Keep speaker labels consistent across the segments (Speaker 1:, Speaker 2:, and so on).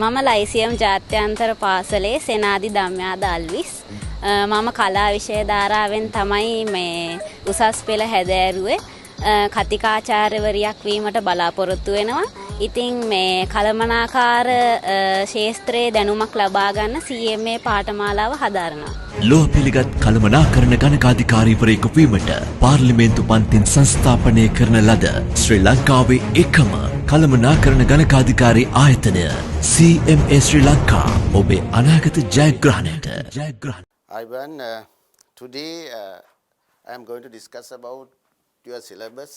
Speaker 1: මම ලයිසියම් ජාත්‍යන්තර පාසලේ සෙනාදි දම්යා දල්විස්. මම කලා විෂය ධාරාවෙන් තමයි මේ උසස් පෙළ හැදෑරුවේ. කතිකාචාර්යවරියක් වීමට බලාපොරොත්තු වෙනවා. ඉතින් මේ කළමනාකාර ශාස්ත්‍රයේ දැනුමක් ලබා ගන්න CMA පාඨමාලාව හදාරනවා.
Speaker 2: ලෝහ පිළිගත් කළමනාකරණ ගණකාධිකාරීවරයෙකු වීමට පාර්ලිමේන්තු පන්තින් සංස්ථාපනය කරන ලද ශ්‍රී ලංකාවේ එකම කළමනාකරණ ගණකාධිකාරී ආයතනය CMA ශ්‍රී ලංකා ඔබේ අනාගත ජයග්‍රහණයට
Speaker 3: Ivan, today I am going to discuss about your syllabus.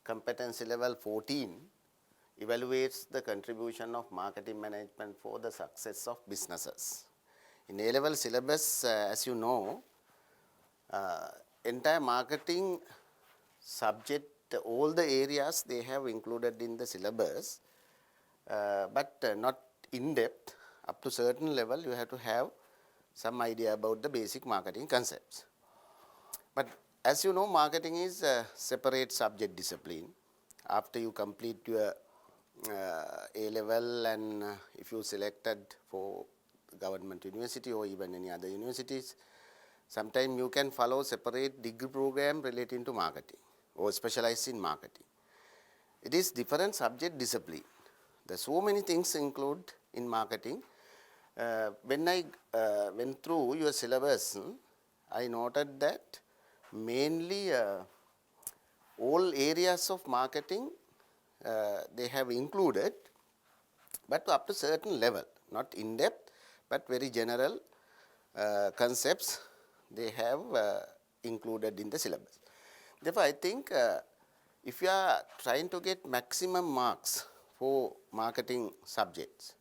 Speaker 3: Competency level 14 evaluates the contribution of marketing management for the success of businesses. In A-level syllabus, as you know, entire marketing subject, all the areas they have included in the syllabus, but not in depth. Up to certain level, you have to have some idea about the basic marketing concepts. But as you know, marketing is a separate subject discipline. After you complete your A-level and if you selected for government university or even any other universities, sometimes you can follow separate degree program relating to marketing or specialize in marketing. It is different subject discipline. There are so many things included in marketing. When I went through your syllabus, I noted that mainly all areas of marketing they have included, but up to certain level, not in depth, but very general concepts they have included in the syllabus. Therefore, I think if you are trying to get maximum marks for marketing subjects,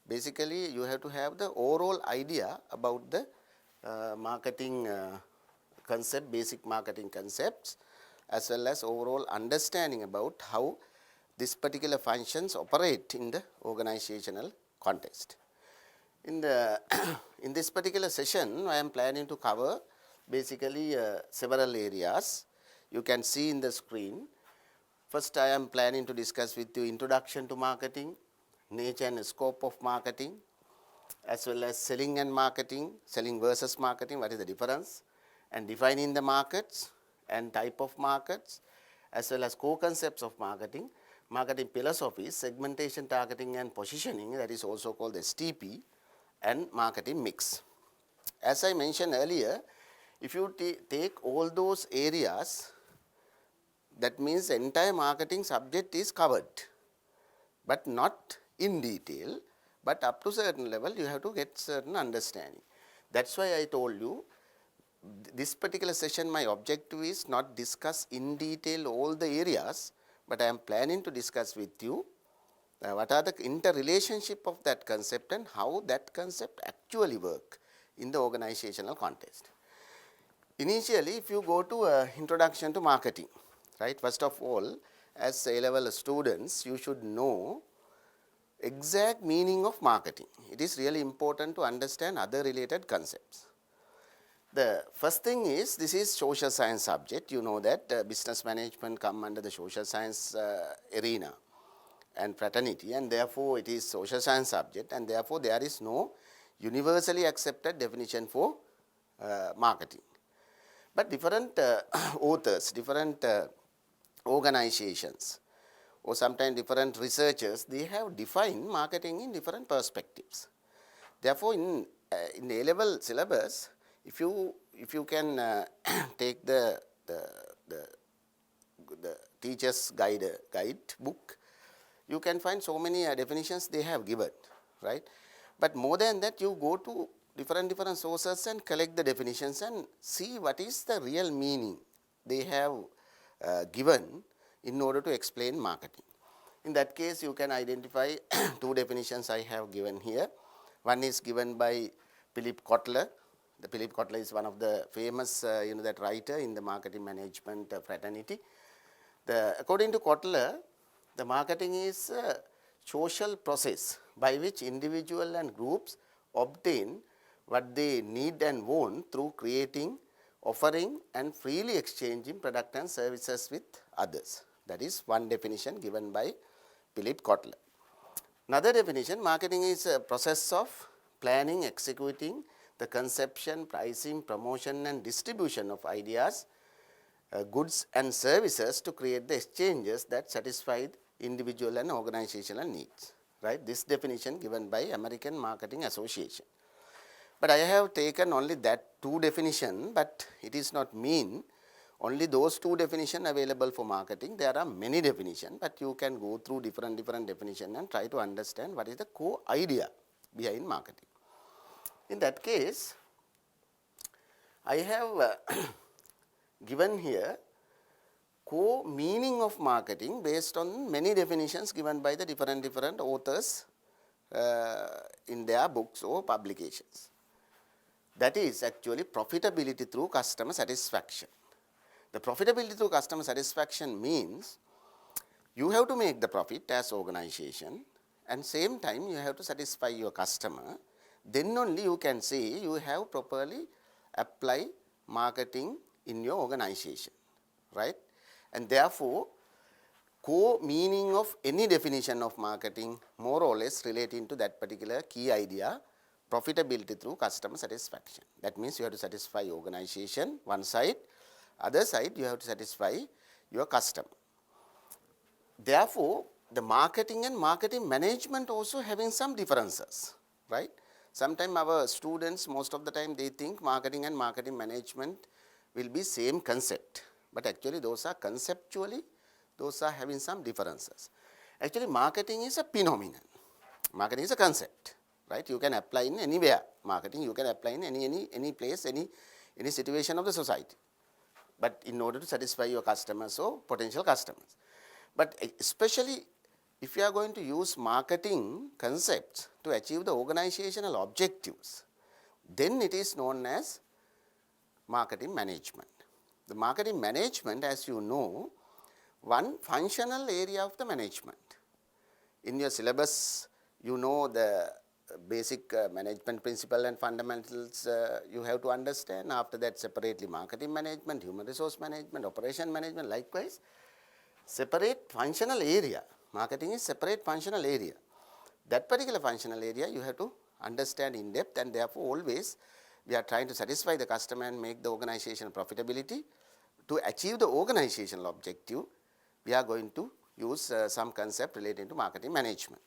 Speaker 3: basically you have to have the overall idea about the marketing concept, basic marketing concepts, as well as overall understanding about how this particular functions operate in the organizational context. In this particular session, I am planning to cover basically several areas. You can see in the screen. First, I am planning to discuss with you introduction to marketing, nature and scope of marketing, as well as selling and marketing, selling versus marketing, what is the difference, and defining the markets and type of markets, as well as core concepts of marketing, marketing philosophies, segmentation, targeting and positioning, that is also called STP, and marketing mix. As I mentioned earlier, if you take all those areas, that means the entire marketing subject is covered, but not in detail, but up to certain level you have to get certain understanding. That's why I told you this particular session my objective is not discuss in detail all the areas, but I am planning to discuss with you what are the interrelationship of that concept and how that concept actually work in the organizational context. Initially, if you go to introduction to marketing, right, first of all, as A-level students, you should know exact meaning of marketing. It is really important to understand other related concepts. The first thing is, this is social science subject. You know that business management come under the social science arena and fraternity, and therefore it is social science subject, and therefore there is no universally accepted definition for marketing. But different authors, different organizations, or sometimes different researchers, they have defined marketing in different perspectives. Therefore, in A-level syllabus, if you can take the teacher's guide book, you can find so many definitions they have given, right? But more than that, you go to different sources and collect the definitions and see what is the real meaning they have given in order to explain marketing. In that case, you can identify two definitions I have given here. One is given by Philip Kotler. The Philip Kotler is one of the famous that writer in the marketing management fraternity. According to Kotler, the marketing is a social process by which individual and groups obtain what they need and want through creating, offering and freely exchanging product and services with others. That is one definition given by Philip Kotler. Another definition, marketing is a process of planning, executing the conception, pricing, promotion and distribution of ideas, goods and services to create the exchanges that satisfy individual and organizational needs. Right? This definition given by American Marketing Association. But I have taken only that two definition, but it is not mean only those two definitions available for marketing. There are many definitions, but you can go through different definitions and try to understand what is the core idea behind marketing. In that case, I have given here core meaning of marketing based on many definitions given by the different authors in their books or publications. That is actually profitability through customer satisfaction. The profitability through customer satisfaction means you have to make the profit as organization and same time you have to satisfy your customer. Then only you can say you have properly apply marketing in your organization, right? And therefore, core meaning of any definition of marketing more or less relating to that particular key idea, profitability through customer satisfaction. That means you have to satisfy your organization, one side, other side you have to satisfy your customer. Therefore, the marketing and marketing management also having some differences, right? Sometimes our students, most of the time they think marketing and marketing management will be same concept. But actually those are conceptually, those are having some differences. Actually marketing is a phenomenon. Marketing is a concept, right? You can apply in anywhere. Marketing you can apply in any place, any situation of the society. But in order to satisfy your customers or potential customers. But especially if you are going to use marketing concepts to achieve the organizational objectives, then it is known as marketing management. The marketing management, as you know, one functional area of the management. In your syllabus, you know the basic management principle and fundamentals you have to understand. After that, separately marketing management, human resource management, operation management, likewise. Separate functional area. Marketing is separate functional area. That particular functional area you have to understand in depth, and therefore always we are trying to satisfy the customer and make the organization profitability. To achieve the organizational objective, we are going to use some concept relating to marketing management.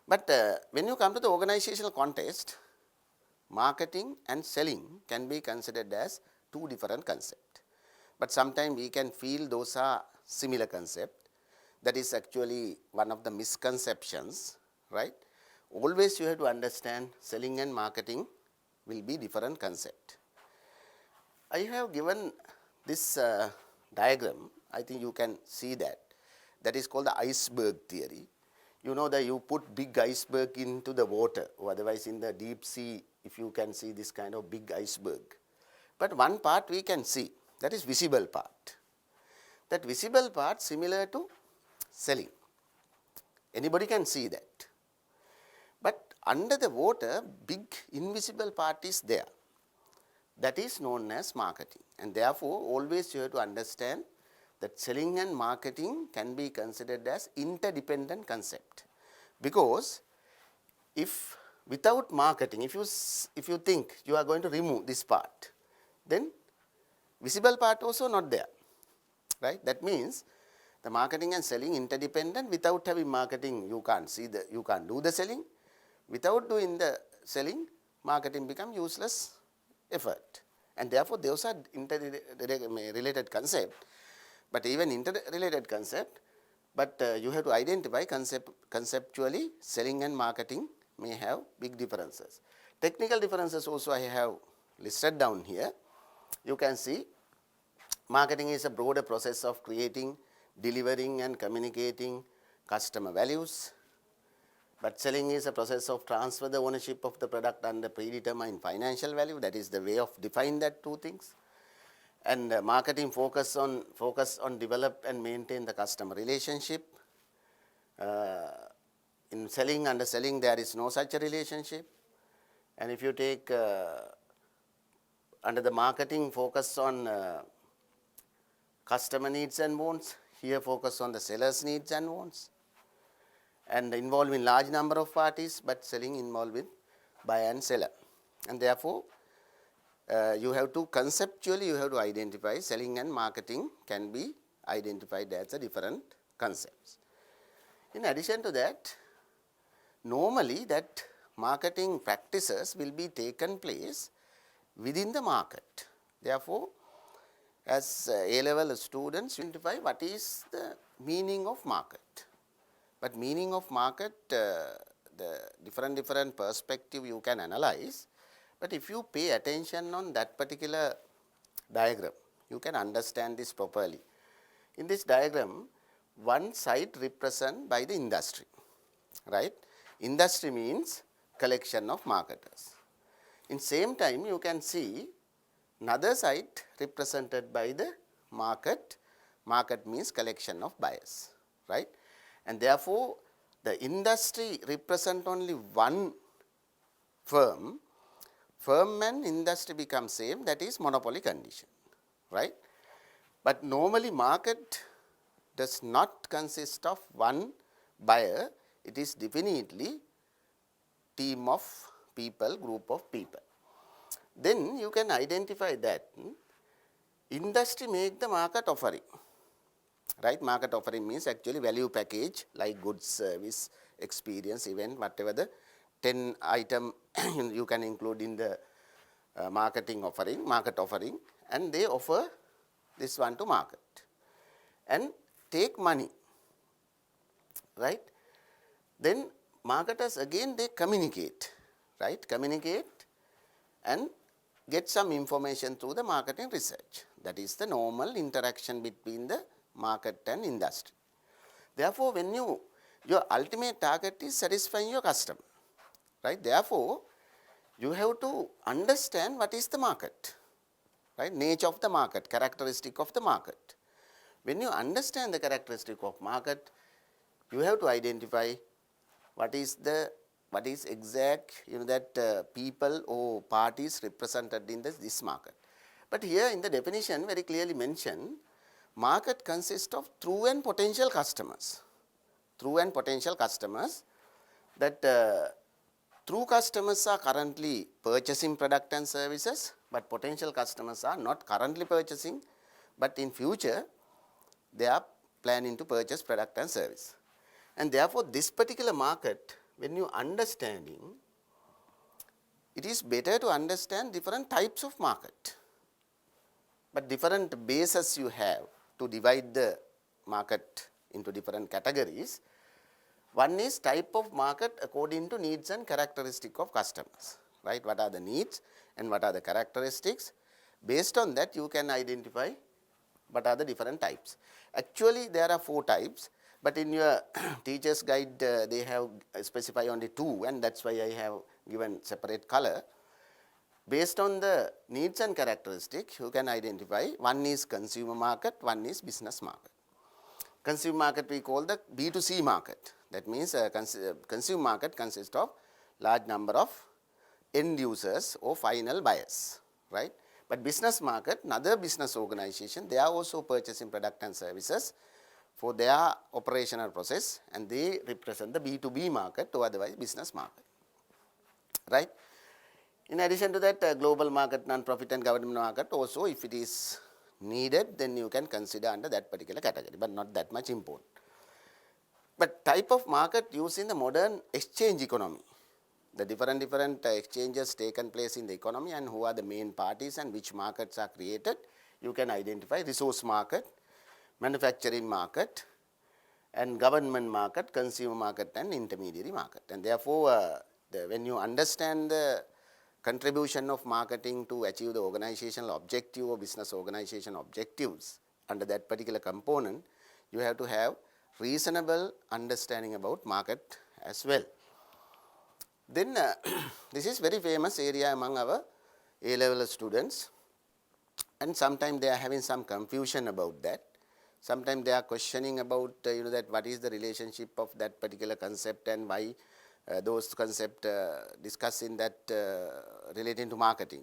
Speaker 3: But when you come to the organizational context, marketing and selling can be considered as two different concepts. But sometimes we can feel those are similar concepts. That is actually one of the misconceptions, right? Always you have to understand selling and marketing will be different concept. I have given this diagram. I think you can see that. That is called the Iceberg Theory. You know that you put big iceberg into the water, or otherwise in the deep sea, if you can see this kind of big iceberg. But one part we can see, that is visible part. That visible part similar to selling. Anybody can see that. But under the water, big invisible part is there. That is known as marketing. And therefore, always you have to understand that selling and marketing can be considered as interdependent concept. Because if without marketing, if you think you are going to remove this part, then visible part also not there, right? That means the marketing and selling interdependent. Without having marketing, you can't do the selling. Without doing the selling, marketing become useless effort. And therefore, those are interrelated concept. But even interrelated concept, but you have to identify conceptually selling and marketing may have big differences. Technical differences also I have listed down here. You can see marketing is a broader process of creating, delivering and communicating customer values. But selling is a process of transfer the ownership of the product under predetermined financial value. That is the way of define that two things. And marketing focus on develop and maintain the customer relationship. In selling, under selling there is no such a relationship. And if you take under the marketing focus on customer needs and wants, here focus on the seller's needs and wants. and involving large number of parties, but selling involving buyer and seller. And therefore, you have to conceptually, you have to identify selling and marketing can be identified as a different concepts. In addition to that, normally that marketing practices will be taken place within the market. Therefore, as A-level students identify what is the meaning of market. But meaning of market, the different perspective you can analyze. But if you pay attention on that particular diagram, you can understand this properly. In this diagram, one side represented by the industry, right? Industry means collection of marketers. In same time, you can see another side represented by the market. Market means collection of buyers, right? And therefore, the industry represent only one firm. Firm and industry become same, that is monopoly condition, right? But normally market does not consist of one buyer, it is definitely team of people, group of people. Then you can identify that industry make the market offering, right? Market offering means actually value package like goods, service, experience, event, whatever the 10 item you can include in the market offering, and they offer this one to market and take money, right? Then marketers again they communicate, right? Communicate and get some information through the marketing research. That is the normal interaction between the market and industry. Therefore, when your ultimate target is satisfying your customer, right? Therefore, you have to understand what is the market, right? Nature of the market, characteristic of the market. When you understand the characteristic of market, you have to identify what is exact, that people or parties represented in this market. But here in the definition very clearly mentioned, market consists of true and potential customers. True and potential customers, that true customers are currently purchasing product and services, but potential customers are not currently purchasing, but in future they are planning to purchase product and service. And therefore, this particular market, when you understanding, it is better to understand different types of market. But different bases you have to divide the market into different categories. One is type of market according to needs and characteristic of customers, right? What are the needs and what are the characteristics? Based on that, you can identify what are the different types. Actually, there are 4 types, but in your teacher's guide, they have specified only 2, and that's why I have given separate color. Based on the needs and characteristics, you can identify one is consumer market, one is business market. Consumer market we call the B2C market. That means consumer market consists of large number of end users or final buyers, right? But business market, another business organization, they are also purchasing product and services for their operational process, and they represent the B2B market or otherwise business market, right? In addition to that, global market, non-profit and government market also, if it is needed, then you can consider under that particular category, but not that much important. But type of market used in the modern exchange economy, the different exchanges taken place in the economy and who are the main parties and which markets are created, you can identify resource market, manufacturing market, and government market, consumer market, and intermediary market. And therefore, when you understand the contribution of marketing to achieve the organizational objective or business organization objectives under that particular component, you have to have reasonable understanding about market as well. Then this is very famous area among our A-level students, and sometimes they are having some confusion about that. Sometimes they are questioning about that what is the relationship of that particular concept and why those concepts discussed in that relating to marketing.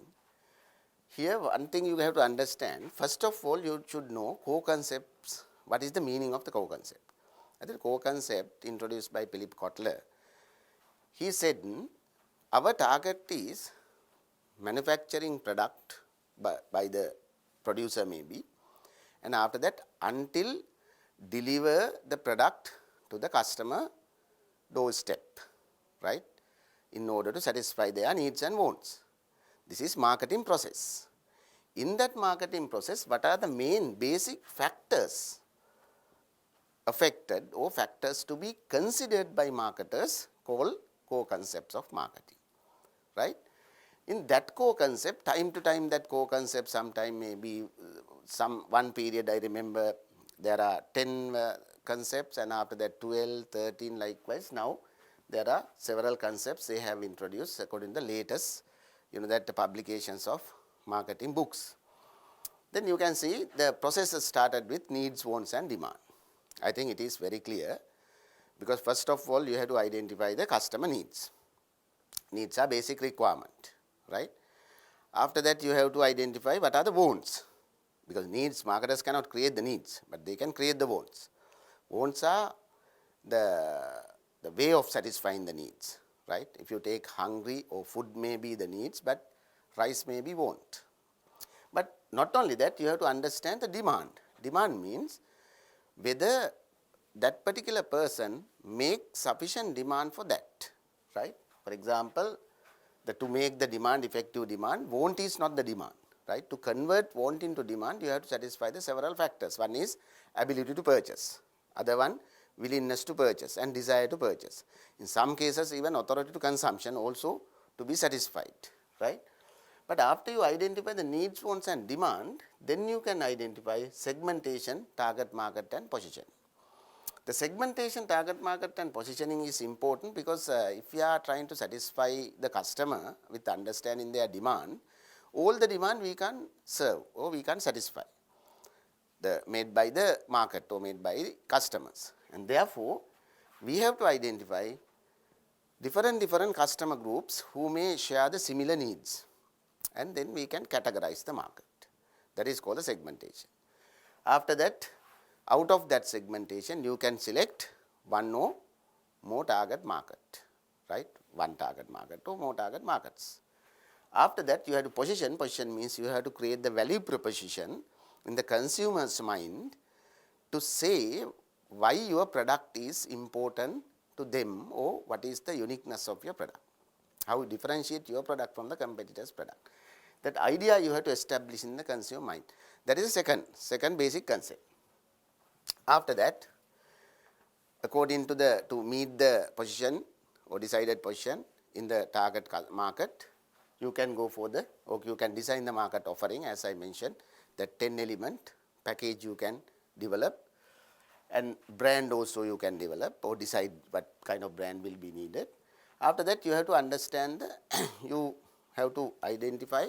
Speaker 3: Here one thing you have to understand, first of all you should know core concepts, what is the meaning of the core concept. I think core concept introduced by Philip Kotler. He said, our target is manufacturing product by the producer maybe, and after that until deliver the product to the customer doorstep, right, in order to satisfy their needs and wants. This is marketing process. In that marketing process, what are the main basic factors affected or factors to be considered by marketers called core concepts of marketing, right? In that core concept, time to time that core concept sometime maybe one period I remember there are 10 concepts, and after that 12, 13 likewise. Now there are several concepts they have introduced according to the latest, that the publications of marketing books. Then you can see the process started with needs, wants and demand. I think it is very clear, because first of all you have to identify the customer needs. Needs are basic requirement, right? After that you have to identify what are the wants, because needs, marketers cannot create the needs, but they can create the wants. Wants are the way of satisfying the needs, right? If you take hungry, or food may be the needs, but rice may be want. But not only that, you have to understand the demand. Demand means whether that particular person makes sufficient demand for that, right? For example, to make the demand effective demand, want is not the demand, right? To convert want into demand, you have to satisfy the several factors. One is ability to purchase. Other one, willingness to purchase and desire to purchase. In some cases, even authority to consumption also to be satisfied, right? But after you identify the needs, wants and demand, then you can identify segmentation, target market and position. The segmentation, target market and positioning is important, because if you are trying to satisfy the customer with understanding their demand, all the demand we can serve or we can satisfy, made by the market or made by customers. And therefore, we have to identify different customer groups who may share the similar needs, and then we can categorize the market. That is called the segmentation. After that, out of that segmentation, you can select one or more target market, right? One target market or more target markets. After that, you have to position. Position means you have to create the value proposition in the consumer's mind to say why your product is important to them, or what is the uniqueness of your product. How you differentiate your product from the competitor's product. That idea you have to establish in the consumer mind. That is the second basic concept. After that, according to meet the position or decided position in the target market, you can go for or you can design the market offering, as I mentioned, the 10 element package you can develop, and brand also you can develop or decide what kind of brand will be needed. After that, you have to understand, you have to identify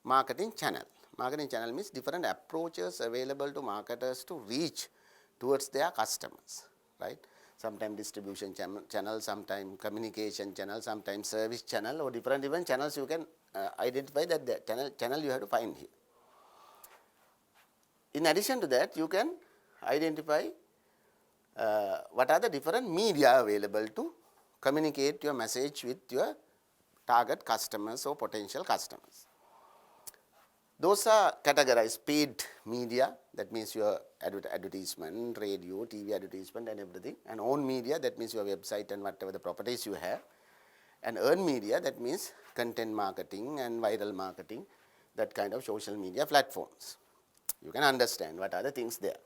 Speaker 3: marketing channel. Marketing channel means different approaches available to marketers to reach towards their customers, right? Sometimes distribution channel, sometimes communication channel, sometimes service channel, or different channels you can identify. That the channel you have to find here. In addition to that, you can identify what are the different media available to communicate your message with your target customers or potential customers. Those are categorized: paid media, that means your advertisement, radio, TV advertisement and everything, and own media, that means your website and whatever the properties you have, and earned media, that means content marketing and viral marketing, that kind of social media platforms. You can understand what are the things there.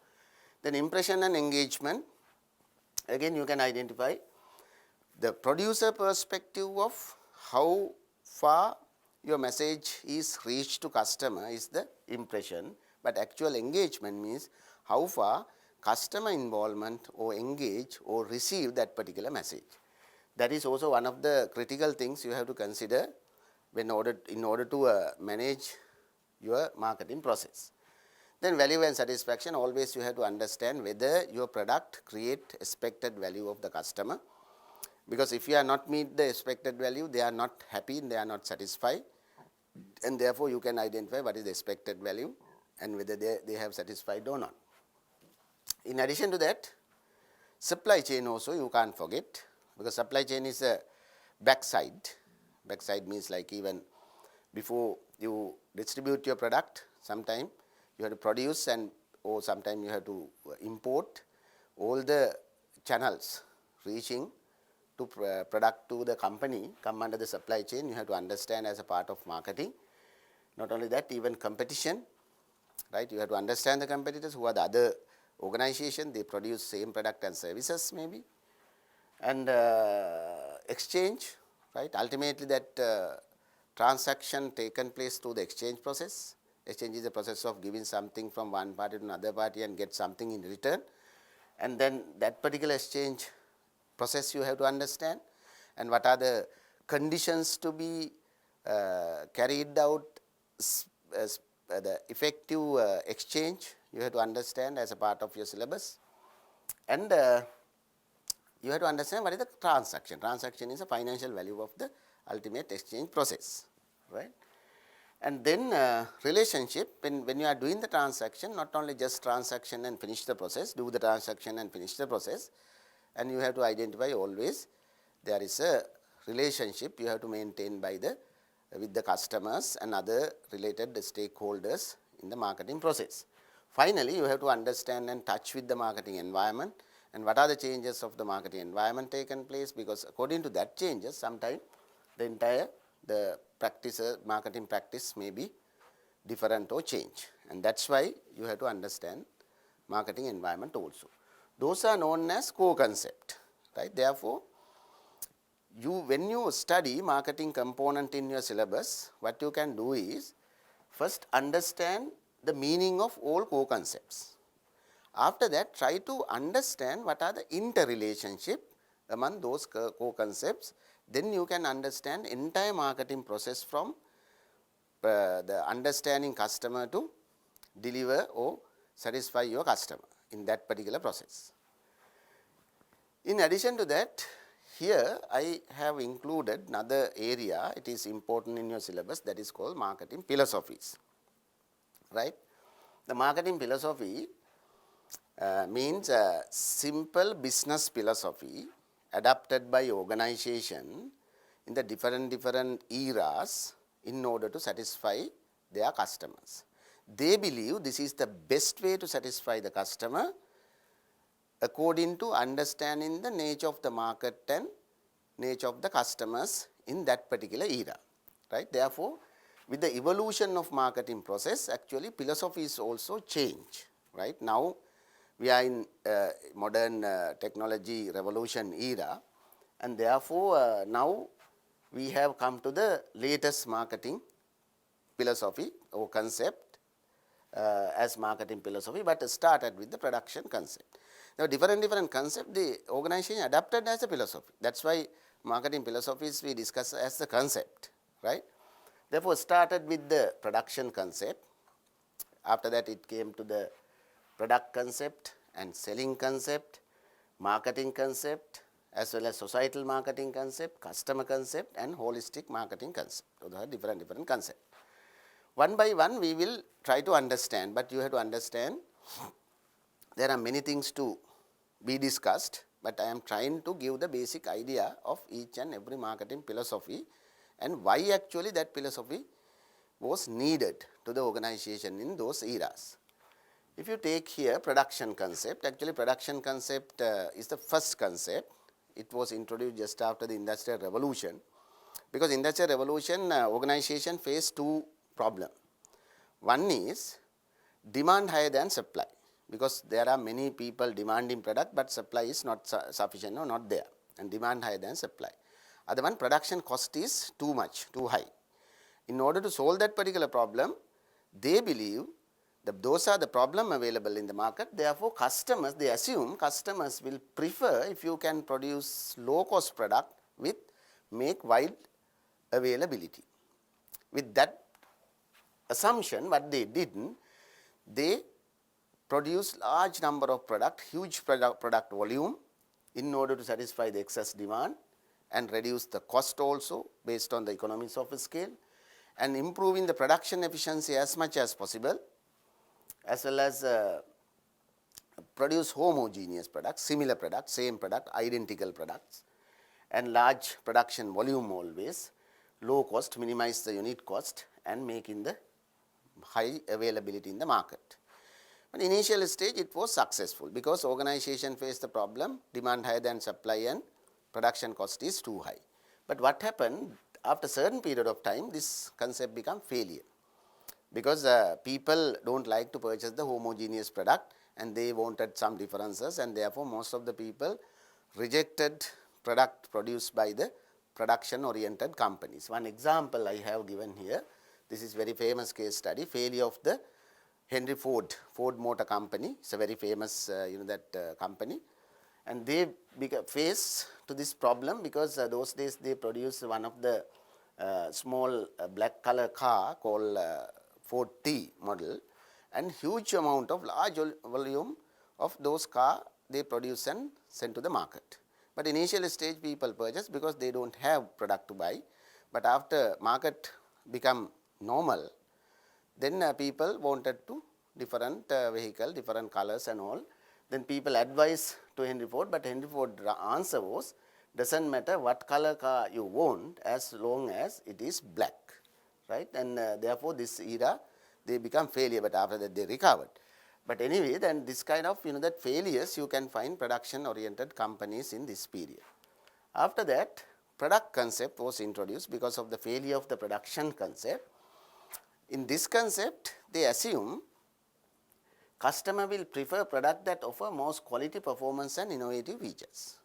Speaker 3: Then impression and engagement, again you can identify the producer perspective of how far your message is reached to customer is the impression, but actual engagement means how far customer involvement or engage or receive that particular message. That is also one of the critical things you have to consider in order to manage your marketing process. Then value and satisfaction, always you have to understand whether your product create expected value of the customer, because if you are not meet the expected value, they are not happy and they are not satisfied, and therefore you can identify what is the expected value and whether they have satisfied or not. In addition to that, Supply chain also you can't forget, because supply chain is a backside. Backside means like even before you distribute your product, sometime you have to produce or sometime you have to import. All the channels reaching to product to the company come under the supply chain. You have to understand as a part of marketing. Not only that, even competition, right? You have to understand the competitors, who are the other organization, they produce same product and services maybe. And exchange, right? Ultimately that transaction taken place through the exchange process. Exchange is the process of giving something from one party to another party and get something in return. And then that particular exchange process you have to understand, and what are the conditions to be carried out as the effective exchange, you have to understand as a part of your syllabus. And you have to understand what is the transaction. Transaction is a financial value of the ultimate exchange process, right? And then relationship, when you are doing the transaction, not only just transaction and finish the process, do the transaction and finish the process, and you have to identify always there is a relationship you have to maintain with the customers and other related stakeholders in the marketing process. Finally, you have to understand and touch with the marketing environment, and what are the changes of the marketing environment taken place, because according to that changes, sometimes the entire marketing practice may be different or change, and that's why you have to understand marketing environment also. Those are known as core concept, right? Therefore, when you study marketing component in your syllabus, what you can do is first understand the meaning of all core concepts. After that, try to understand what are the interrelationship among those core concepts. Then you can understand entire marketing process from the understanding customer to deliver or satisfy your customer in that particular process. In addition to that, here I have included another area, it is important in your syllabus, that is called marketing philosophies, right? The marketing philosophy means a simple business philosophy adopted by organization in the different eras in order to satisfy their customers. They believe this is the best way to satisfy the customer according to understanding the nature of the market and nature of the customers in that particular era, right? Therefore, with the evolution of marketing process, actually philosophies also change, right? Now we are in modern technology revolution era, and therefore now we have come to the latest marketing philosophy or concept as marketing philosophy, but started with the production concept. Now different concept the organization adapted as a philosophy. That's why marketing philosophies we discuss as the concept, right? Therefore started with the production concept. After that it came to the product concept and selling concept, marketing concept, as well as societal marketing concept, customer concept, and holistic marketing concept. So there are different concepts. One by one we will try to understand, but you have to understand there are many things to be discussed, but I am trying to give the basic idea of each and every marketing philosophy and why actually that philosophy was needed to the organization in those eras. If you take here production concept, actually production concept is the first concept. It was introduced just after the Industrial Revolution, because Industrial Revolution organization faced two problems. One is demand higher than supply, because there are many people demanding product, but supply is not sufficient or not there, and demand higher than supply. Other one, production cost is too much, too high. In order to solve that particular problem, they believe that those are the problem available in the market. Therefore, they assume customers will prefer if you can produce low cost product with make wide availability. With that assumption, what they did, they produce large number of product, huge product volume in order to satisfy the excess demand and reduce the cost also based on the economies of scale, and improving the production efficiency as much as possible, as well as produce homogeneous products, similar products, same product, identical products, and large production volume always, low cost, minimize the unit cost, and making the high availability in the market. But initial stage it was successful because organization faced the problem, demand higher than supply and production cost is too high. But what happened after certain period of time, this concept become failure because people don't like to purchase the homogeneous product and they wanted some differences, and therefore most of the people rejected product produced by the production oriented companies. One example I have given here, this is very famous case study, failure of the Henry Ford Motor Company. It's a very famous company, and they faced to this problem because those days they produced one of the small black color car called Ford T model, and huge amount of large volume of those car they produce and send to the market. But initial stage people purchase because they don't have product to buy, but after market become normal, then people wanted to different vehicle, different colors and all. Then people advise to Henry Ford, but Henry Ford answer was, doesn't matter what color car you want as long as it is black, right? And therefore this era they become failure, but after that they recovered. But anyway, then this kind of that failures you can find production oriented companies in this period. After that, product concept was introduced because of the failure of the production concept. In this concept, they assume customer will prefer product that offer most quality, performance and innovative features.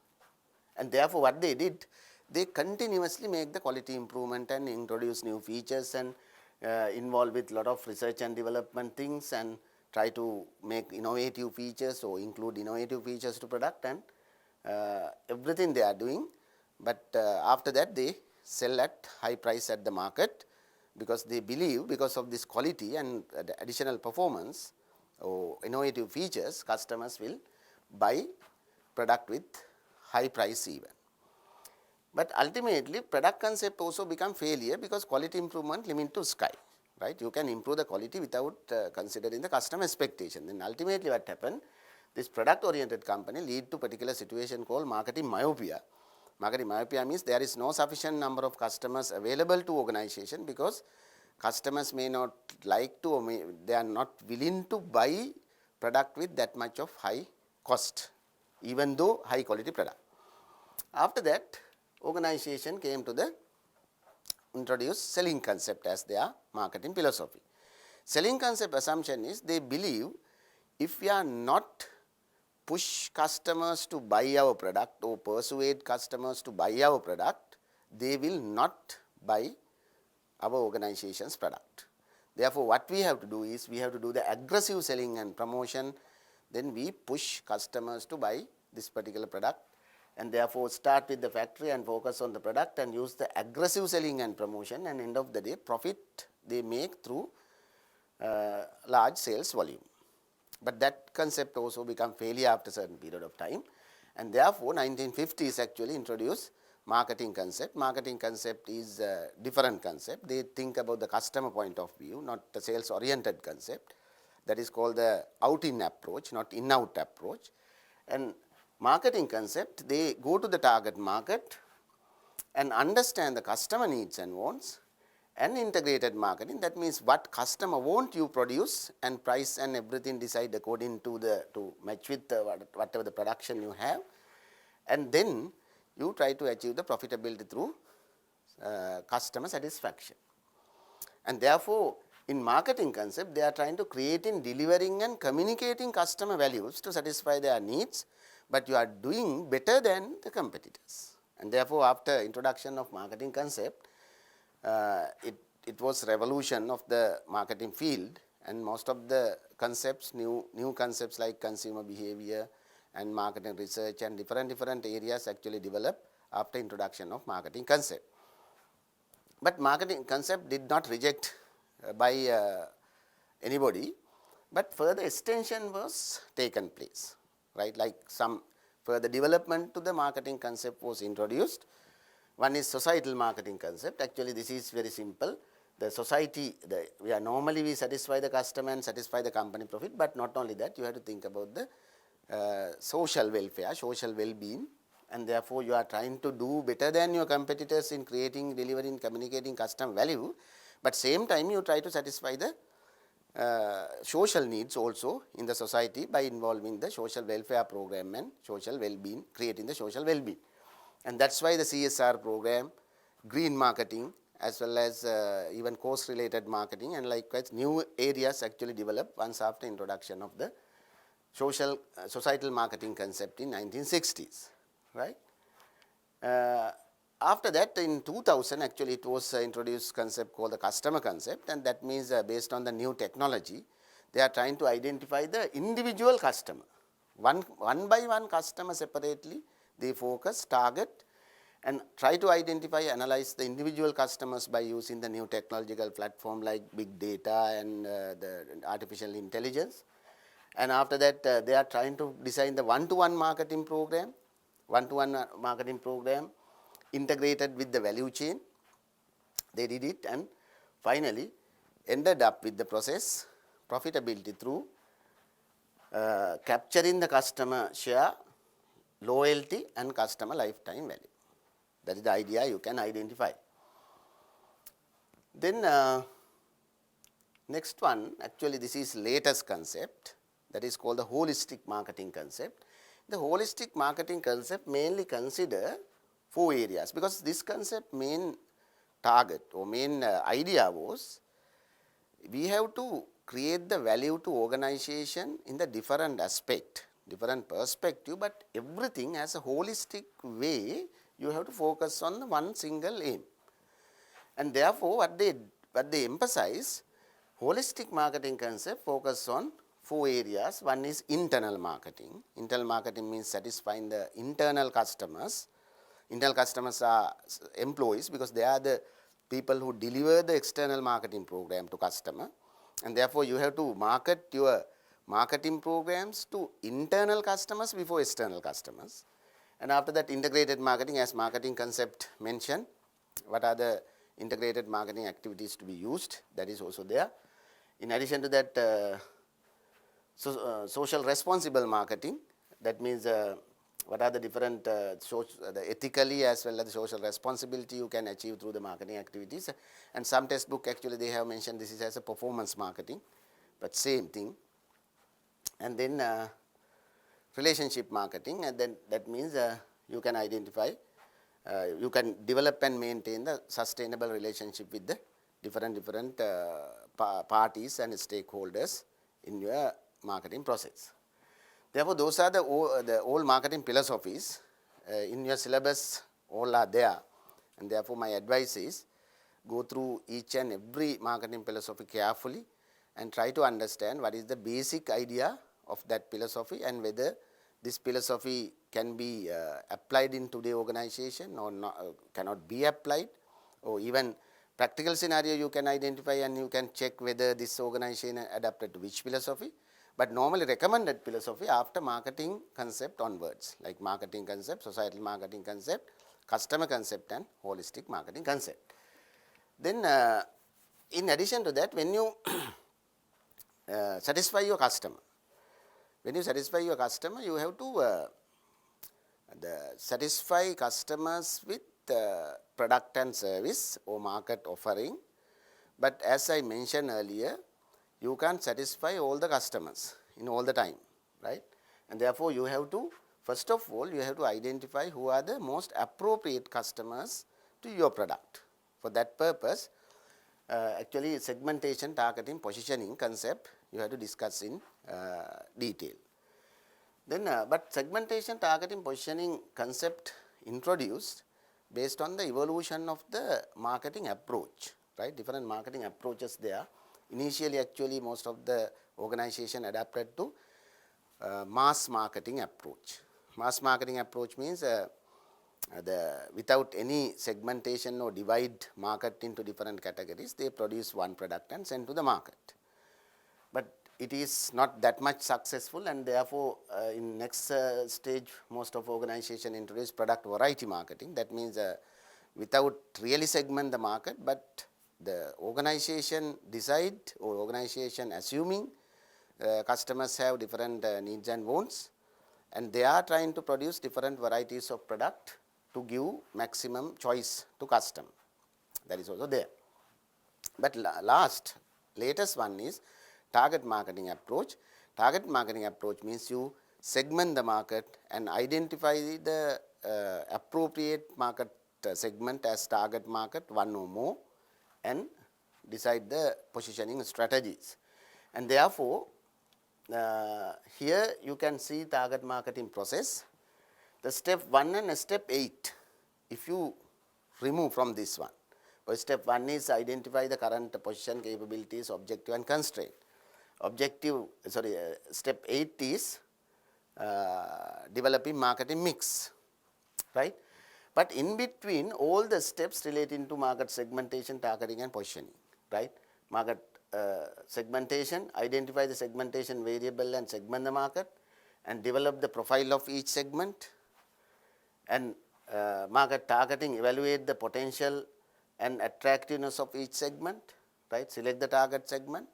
Speaker 3: And therefore what they did, they continuously make the quality improvement and introduce new features and involve with lot of research and development things and try to make innovative features or include innovative features to product and everything they are doing. But after that they sell at high price at the market because they believe because of this quality and the additional performance or innovative features, customers will buy product with high price even. But ultimately product concept also become failure because quality improvement limit to sky, right? You can improve the quality without considering the customer expectation. Then ultimately what happened, this product oriented company lead to particular situation called marketing myopia. Marketing myopia means there is no sufficient number of customers available to organization because customers may not like to, or they are not willing to buy product with that much of high cost, even though high quality product. After that, organization came to the introduce selling concept as their marketing philosophy. Selling concept assumption is they believe if we are not push customers to buy our product or persuade customers to buy our product, they will not buy our organization's product. Therefore, what we have to do is we have to do the aggressive selling and promotion, then we push customers to buy this particular product, and therefore start with the factory and focus on the product and use the aggressive selling and promotion, and end of the day profit they make through large sales volume. But that concept also become failure after a certain period of time, and therefore 1950s actually introduced marketing concept. Marketing concept is a different concept. They think about the customer point of view, not the sales oriented concept. That is called the out-in approach, not in-out approach. And marketing concept, they go to the target market and understand the customer needs and wants, and integrated marketing. That means what customer want you produce, and price and everything decide according to match with whatever the production you have, and then you try to achieve the profitability through customer satisfaction. And therefore, in marketing concept, they are trying to create in delivering and communicating customer values to satisfy their needs, but you are doing better than the competitors. And therefore, after introduction of marketing concept, it was revolution of the marketing field, and most of the concepts, new concepts like consumer behavior and marketing research and different areas actually developed after introduction of marketing concept. But marketing concept did not reject by anybody, but further extension was taken place, right? Like some further development to the marketing concept was introduced. One is societal marketing concept. Actually, this is very simple. The society, we satisfy the customer and satisfy the company profit, but not only that, you have to think about the social welfare, social well-being, and therefore you are trying to do better than your competitors in creating, delivering, communicating customer value, but same time you try to satisfy the social needs also in the society by involving the social welfare program and social well-being, creating the social well-being. And that's why the CSR program, green marketing, as well as even cost-related marketing, and likewise new areas actually developed once after introduction of the societal marketing concept in 1960s, right? After that, in 2000, actually it was introduced concept called the customer concept, and that means based on the new technology, they are trying to identify the individual customer. One by one customer separately, they focus, target, and try to identify, analyze the individual customers by using the new technological platform like big data and the artificial intelligence. And after that, they are trying to design the one-to-one marketing program integrated with the value chain. They did it and finally ended up with the process profitability through capturing the customer share, loyalty, and customer lifetime value. That is the idea you can identify. Then next one, actually this is latest concept, that is called the holistic marketing concept. The holistic marketing concept mainly consider 4 areas, because this concept main target or main idea was we have to create the value to organization in the different aspect, different perspective, but everything as a holistic way you have to focus on one single aim. And therefore what they emphasize, holistic marketing concept focus on 4 areas. One is internal marketing. Internal marketing means satisfying the internal customers. Internal customers are employees because they are the people who deliver the external marketing program to customer, and therefore you have to market your marketing programs to internal customers before external customers. And after that, integrated marketing, as marketing concept mentioned, what are the integrated marketing activities to be used, that is also there. In addition to that, social responsible marketing, that means what are the different the ethically as well as the social responsibility you can achieve through the marketing activities. And some textbook actually they have mentioned this is as a performance marketing, but same thing. And then relationship marketing, and then that means you can identify, you can develop and maintain the sustainable relationship with the different parties and stakeholders in your marketing process. Therefore, those are the old marketing philosophies. In your syllabus, all are there. And therefore, my advice is go through each and every marketing philosophy carefully and try to understand what is the basic idea of that philosophy and whether this philosophy can be applied in today's organization or not, cannot be applied, or even practical scenario you can identify and you can check whether this organization adapted to which philosophy. But normally recommended philosophy after marketing concept onwards, like marketing concept, societal marketing concept, customer concept, and holistic marketing concept. Then in addition to that, when you satisfy your customer, you have to satisfy customers with product and service or market offering. But as I mentioned earlier, you can't satisfy all the customers in all the time, right? And therefore, you have to, first of all, you have to identify who are the most appropriate customers to your product. For that purpose, actually segmentation, targeting, positioning concept you have to discuss in detail. Then, but segmentation, targeting, positioning concept introduced based on the evolution of the marketing approach, right? Different marketing approaches there. Initially, actually, most of the organization adapted to mass marketing approach. Mass marketing approach means without any segmentation or divide market into different categories, they produce one product and send to the market. But it is not that much successful, and therefore, in next stage, most of organization introduce product variety marketing. That means without really segment the market, but the organization decide or organization assuming customers have different needs and wants, and they are trying to produce different varieties of product to give maximum choice to customer. That is also there. But latest one is target marketing approach. Target marketing approach means you segment the market and identify the appropriate market segment as target market, one or more, and decide the positioning strategies. And therefore, here you can see target marketing process. The step 1 and step 8, if you remove from this one. So step 1 is identify the current position, capabilities, objective and constraint. Step 8 is developing marketing mix, right? But in between all the steps relating to market segmentation, targeting and positioning, right? Market segmentation, identify the segmentation variable and segment the market and develop the profile of each segment, and market targeting, evaluate the potential and attractiveness of each segment, right? Select the target segment.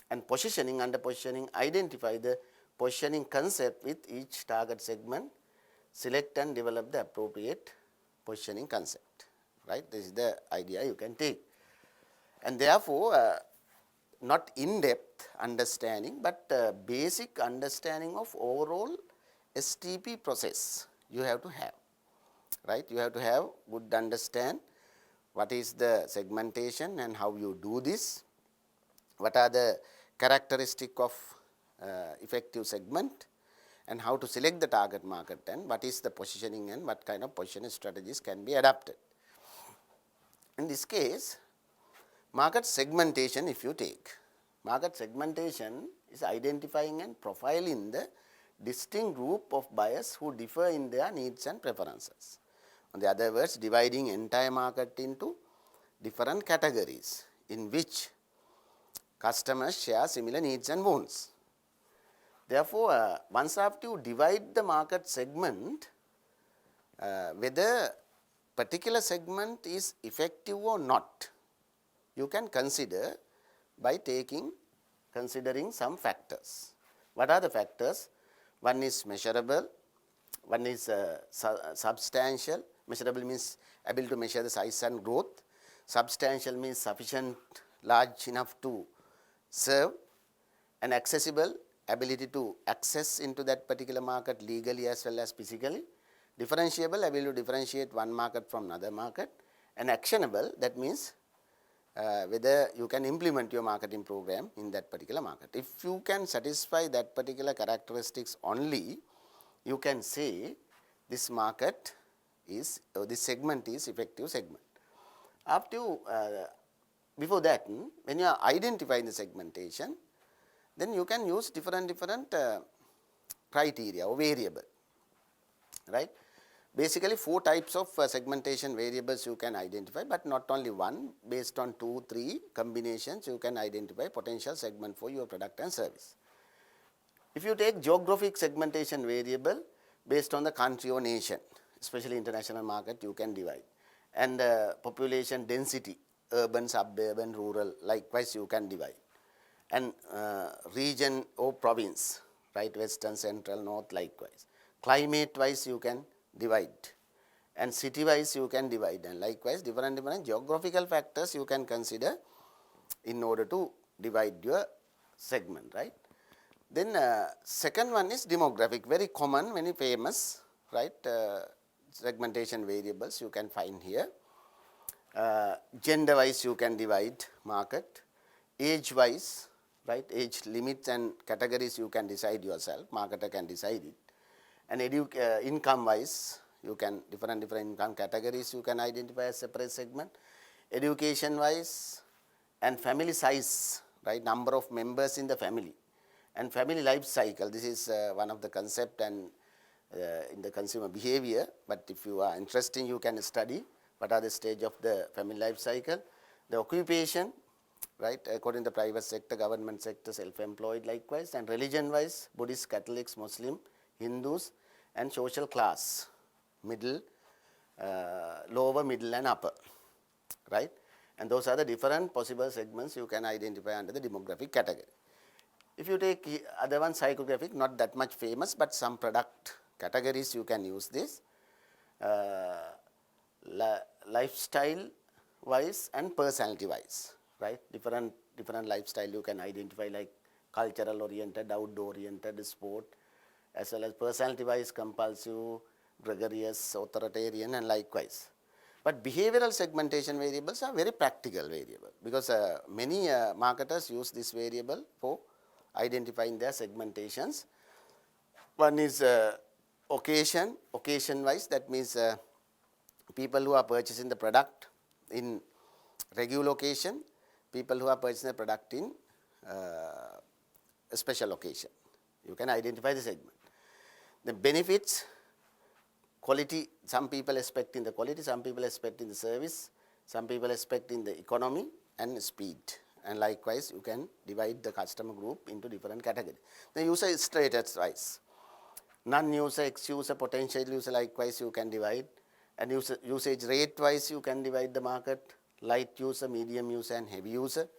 Speaker 3: And positioning, under positioning, identify the positioning concept with each target segment, select and develop the appropriate positioning concept, right? This is the idea you can take. And therefore, not in-depth understanding, but basic understanding of overall STP process you have to have, right? You have to have good understand what is the segmentation and how you do this, what are the characteristic of effective segment, and how to select the target market, and what is the positioning and what kind of positioning strategies can be adapted. In this case, market segmentation, if you take, market segmentation is identifying and profiling the distinct group of buyers who differ in their needs and preferences. In other words, dividing entire market into different categories in which customers share similar needs and wants. Therefore, once after you divide the market segment, whether particular segment is effective or not, you can consider by considering some factors. What are the factors? One is measurable, one is substantial. Measurable means able to measure the size and growth. Substantial means sufficient, large enough to serve. And accessible, ability to access into that particular market legally as well as physically. Differentiable, ability to differentiate one market from another market. And actionable, that means whether you can implement your marketing program in that particular market. If you can satisfy that particular characteristics only, you can say this market is, or this segment is effective segment. Before that, when you are identifying the segmentation, then you can use different criteria or variable, right? Basically 4 types of segmentation variables you can identify, but not only one. Based on 2, 3 combinations, you can identify potential segment for your product and service. If you take geographic segmentation variable, based on the country or nation, especially international market, you can divide. And population density, urban, suburban, rural, likewise you can divide. And region or province, right, western, central, north, likewise. Climate wise you can divide, and city wise you can divide, and likewise different geographical factors you can consider in order to divide your segment, right? Then second one is demographic, very common, very famous, right? Segmentation variables you can find here. Gender wise you can divide market. Age wise, right, age limits and categories you can decide yourself, marketer can decide it. And income wise, you can different income categories you can identify as separate segment. Education wise and family size, right, number of members in the family. And family life cycle, this is one of the concept and in the consumer behavior, but if you are interested, you can study what are the stage of the family life cycle. The occupation, right, according to the private sector, government sector, self-employed likewise. And religion wise, Buddhist, Catholics, Muslim, Hindus, and social class, middle, lower, middle and upper, right? And those are the different possible segments you can identify under the demographic category. If you take other one, psychographic, not that much famous, but some product categories you can use this. Lifestyle wise and personality wise, right? Different lifestyle you can identify, like cultural oriented, outdoor oriented, sport, as well as personality wise, compulsive, gregarious, authoritarian, and likewise. But behavioral segmentation variables are very practical variable, because many marketers use this variable for identifying their segmentations. One is occasion wise, that means people who are purchasing the product in regular occasion, people who are purchasing the product in a special occasion. You can identify the segment. The benefits, quality, some people expect in the quality, some people expect in the service, some people expect in the economy and speed. And likewise, you can divide the customer group into different categories. The user status wise, non-user, ex-user, potential user, likewise you can divide. And usage rate wise, you can divide the market, light user, medium user, and heavy user.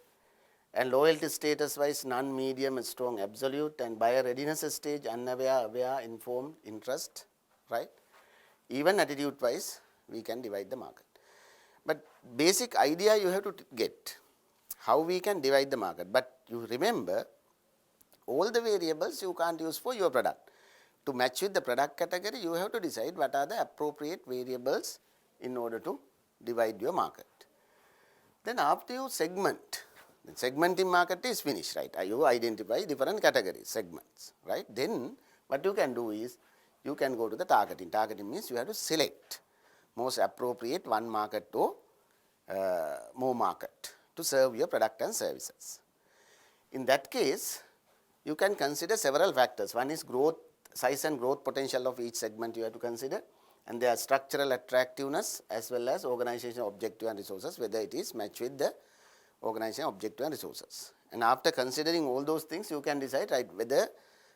Speaker 3: And loyalty status wise, none, medium, strong, absolute. And buyer readiness stage, unaware, aware, informed, interest, right? Even attitude wise, we can divide the market. But basic idea you have to get how we can divide the market. But you remember, all the variables you can't use for your product. To match with the product category, you have to decide what are the appropriate variables in order to divide your market. Then after you segment, the segmenting market is finished, right? You identify different categories, segments, right? Then what you can do is, you can go to the targeting. Targeting means you have to select most appropriate one market or more market to serve your product and services. In that case, you can consider several factors. One is growth, size and growth potential of each segment you have to consider, and their structural attractiveness as well as organization objective and resources, whether it is matched with the organization objective and resources. And after considering all those things, you can decide, right, whether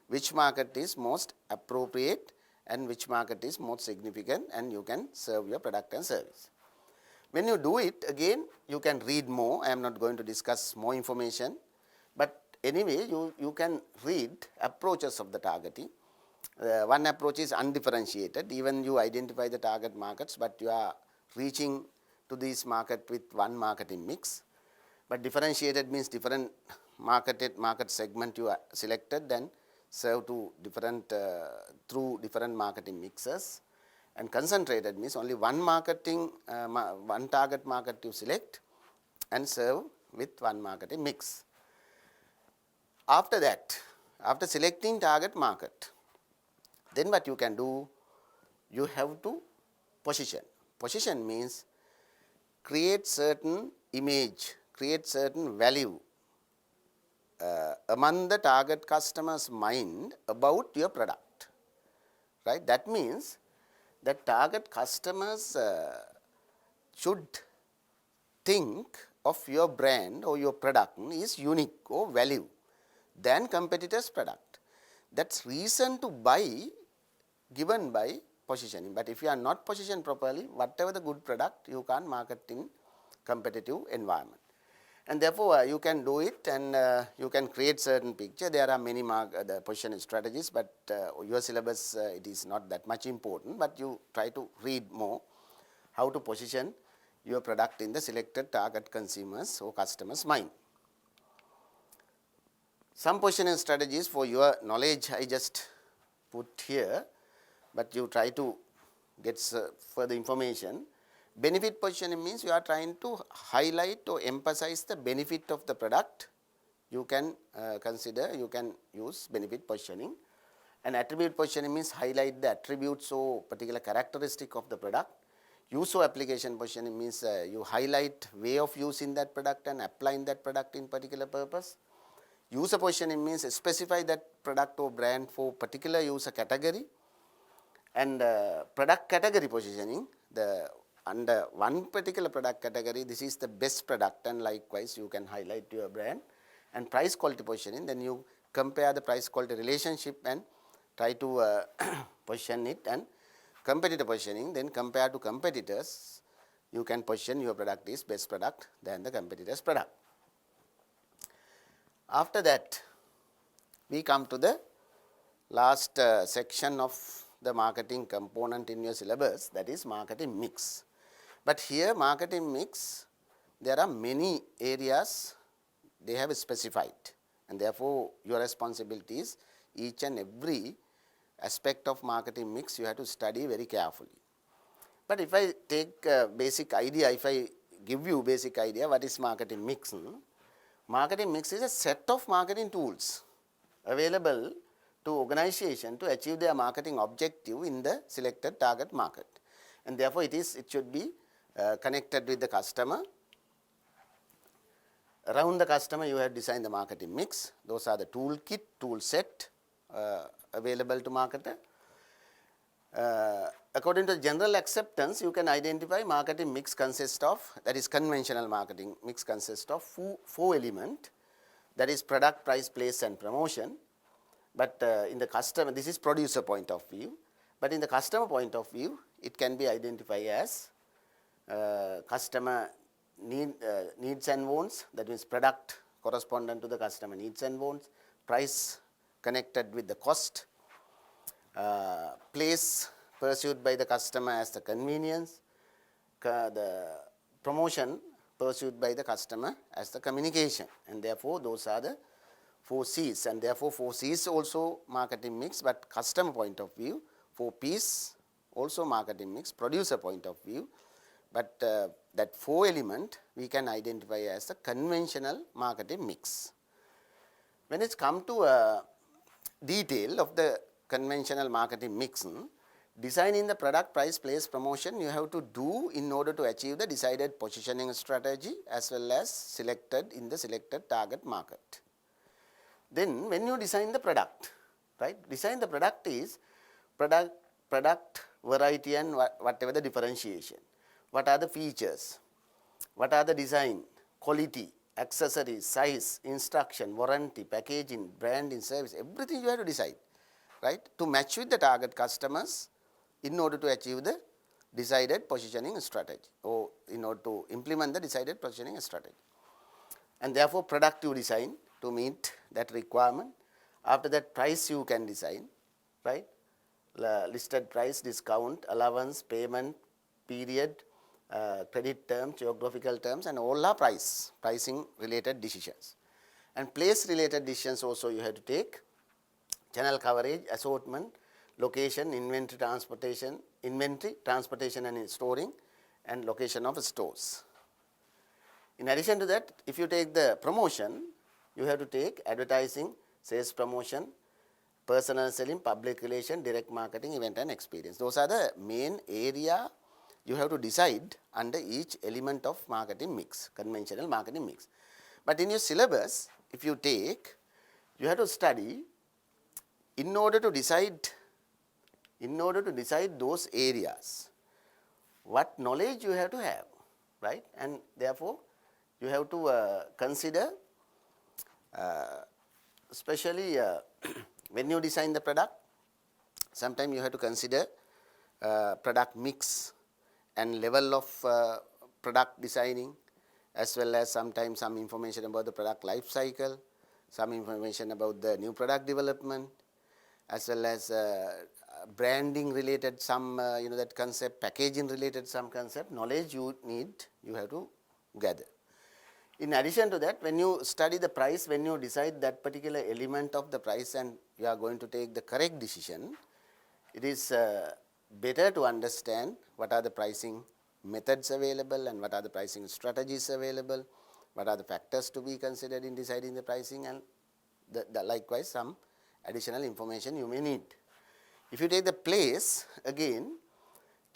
Speaker 3: which market is most appropriate and which market is most significant, and you can serve your product and service. When you do it, again, you can read more. I am not going to discuss more information, but anyway, you can read approaches of the targeting. One approach is undifferentiated. Even you identify the target markets, but you are reaching to this market with one marketing mix. But differentiated means different market segment you are selected and serve to different through different marketing mixes. And concentrated means only one one target market you select and serve with one marketing mix. After that, after selecting target market, then what you can do, you have to position. Position means create certain image, create certain value among the target customer's mind about your product, right? That means that target customers should think of your brand or your product is unique or value than competitors' product. That's reason to buy given by positioning. But if you are not positioned properly, whatever the good product, you can't market in competitive environment. And therefore, you can do it, and you can create certain picture. There are many the positioning strategies, but your syllabus, it is not that much important, but you try to read more how to position your product in the selected target consumers or customers' mind. Some positioning strategies for your knowledge I just put here, but you try to get further information. Benefit positioning means you are trying to highlight or emphasize the benefit of the product. You can consider, you can use benefit positioning. And attribute positioning means highlight the attributes or particular characteristic of the product. Use or application positioning means you highlight way of using that product and applying that product in particular purpose. User positioning means specify that product or brand for particular user category. And product category positioning, under one particular product category, this is the best product, and likewise you can highlight your brand. And price quality positioning, then you compare the price quality relationship and try to position it. And competitor positioning, then compare to competitors, you can position your product is best product than the competitor's product. After that, we come to the last section of the marketing component in your syllabus, that is marketing mix. But here marketing mix, there are many areas they have specified, and therefore your responsibility is each and every aspect of marketing mix you have to study very carefully. But if I take basic idea, if I give you basic idea what is marketing mix, marketing mix is a set of marketing tools available to organization to achieve their marketing objective in the selected target market, and therefore it should be connected with the customer. Around the customer you have designed the marketing mix. Those are the toolkit, tool set available to marketer. According to general acceptance, you can identify marketing mix consists of, that is conventional marketing mix consists of four elements, that is product, price, place and promotion. But in the customer, this is producer point of view, but in the customer point of view, it can be identified as customer needs and wants, that means product correspondent to the customer needs and wants, price connected with the cost, place pursued by the customer as the convenience, the promotion pursued by the customer as the communication, and therefore those are the 4 C's, and therefore 4 C's also marketing mix, but customer point of view, 4 P's also marketing mix, producer point of view, but that 4 element we can identify as the conventional marketing mix. When it's come to a detail of the conventional marketing mix, designing the product, price, place, promotion you have to do in order to achieve the decided positioning strategy as well as selected in the selected target market. Then when you design the product, right, design the product is product variety and whatever the differentiation. What are the features? What are the design, quality, accessories, size, instruction, warranty, packaging, branding, service, everything you have to decide, right, to match with the target customers in order to achieve the decided positioning strategy, or in order to implement the decided positioning strategy. And therefore product you design to meet that requirement. After that, price you can design, right, listed price, discount, allowance, payment, period, credit terms, geographical terms, and all are pricing related decisions. And place related decisions also you have to take, channel coverage, assortment, location, inventory, transportation and storing, and location of stores. In addition to that, if you take the promotion, you have to take advertising, sales promotion, personal selling, public relation, direct marketing, event and experience. Those are the main area you have to decide under each element of marketing mix, conventional marketing mix. But in your syllabus, if you take, you have to study in order to decide those areas, what knowledge you have to have, right? And therefore, you have to consider, especially when you design the product, sometimes you have to consider product mix and level of product designing, as well as sometimes some information about the product life cycle, some information about the new product development, as well as branding related some that concept, packaging related some concept, knowledge you have to gather. In addition to that, when you study the price, when you decide that particular element of the price and you are going to take the correct decision, it is better to understand what are the pricing methods available and what are the pricing strategies available, what are the factors to be considered in deciding the pricing, and likewise some additional information you may need. If you take the place, again,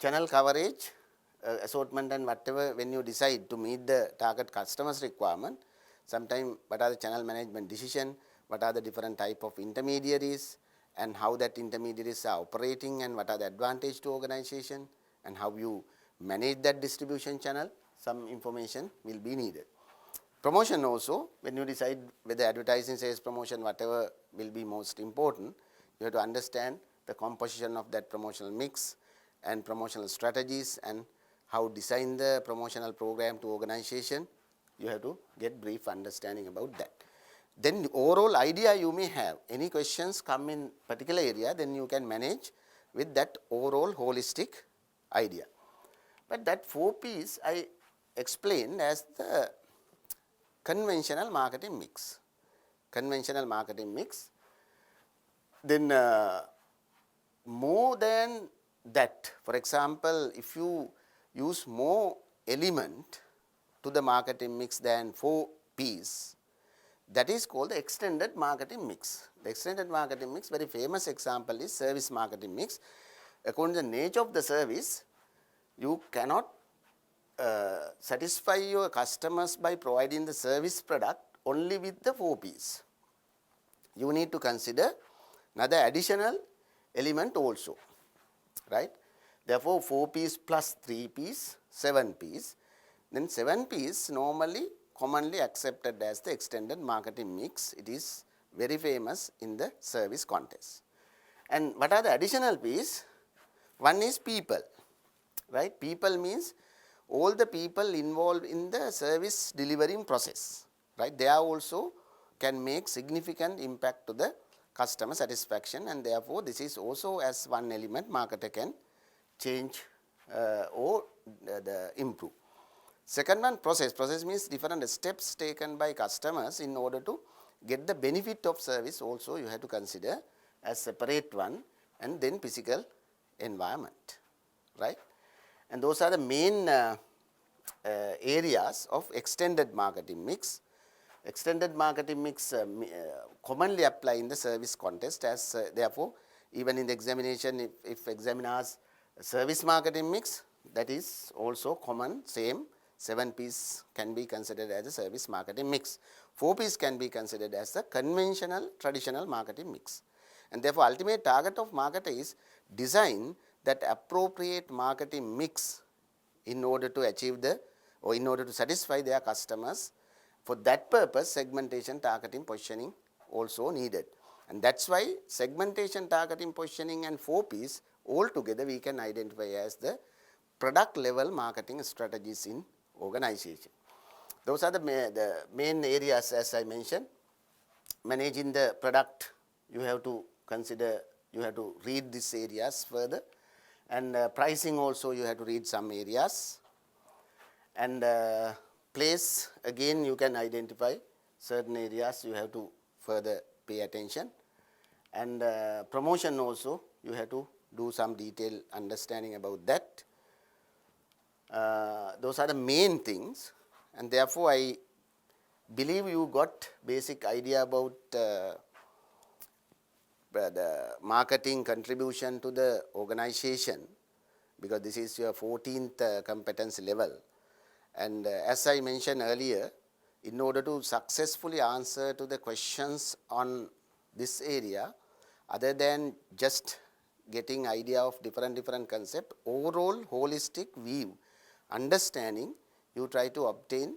Speaker 3: channel coverage, assortment and whatever, when you decide to meet the target customer's requirement, sometimes what are the channel management decision, what are the different type of intermediaries, and how that intermediaries are operating, and what are the advantage to organization, and how you manage that distribution channel, some information will be needed. Promotion also, when you decide whether advertising, sales, promotion, whatever will be most important, you have to understand the composition of that promotional mix and promotional strategies and how design the promotional program to organization. You have to get brief understanding about that. then the overall idea you may have. Any questions come in particular area, then you can manage with that overall holistic idea. But that 4 P's I explained as the conventional marketing mix. Conventional marketing mix. Then more than that, for example, if you use more element to the marketing mix than 4 P's, that is called the extended marketing mix. The extended marketing mix, very famous example is service marketing mix. According to the nature of the service, you cannot satisfy your customers by providing the service product only with the 4 P's. You need to consider another additional element also, right? Therefore, 4 P's plus 3 P's, 7 P's. Then 7 P's normally commonly accepted as the extended marketing mix. It is very famous in the service context. And what are the additional P's? One is people, right? People means all the people involved in the service delivering process, right? They are also can make significant impact to the customer satisfaction, and therefore this is also as one element marketer can change or improve. Second one, process. Process means different steps taken by customers in order to get the benefit of service also you have to consider as separate one, and then physical environment, right? And those are the main areas of extended marketing mix. Extended marketing mix commonly apply in the service context, as therefore even in the examination, if examiners service marketing mix, that is also common, same. 7 P's can be considered as a service marketing mix. 4 P's can be considered as the conventional traditional marketing mix. And therefore ultimate target of marketer is design that appropriate marketing mix in order to achieve the, or in order to satisfy their customers. For that purpose, segmentation, targeting, positioning also needed. And that's why segmentation, targeting, positioning and 4 P's all together we can identify as the product level marketing strategies in organization. Those are the main areas, as I mentioned. Managing the product, you have to consider, you have to read these areas further. And pricing also you have to read some areas. And place, again you can identify certain areas you have to further pay attention. And promotion also you have to do some detailed understanding about that. Those are the main things, and therefore I believe you got basic idea about the marketing contribution to the organization, because this is your 14th competency level. And as I mentioned earlier, in order to successfully answer to the questions on this area, other than just getting idea of different concept, overall holistic view, understanding you try to obtain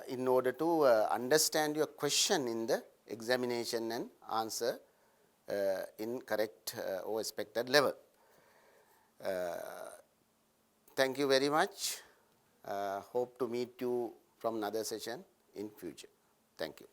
Speaker 3: in order to understand your question in the examination and answer in correct or expected level. Thank you very much. Hope to meet you from another session in future. Thank you.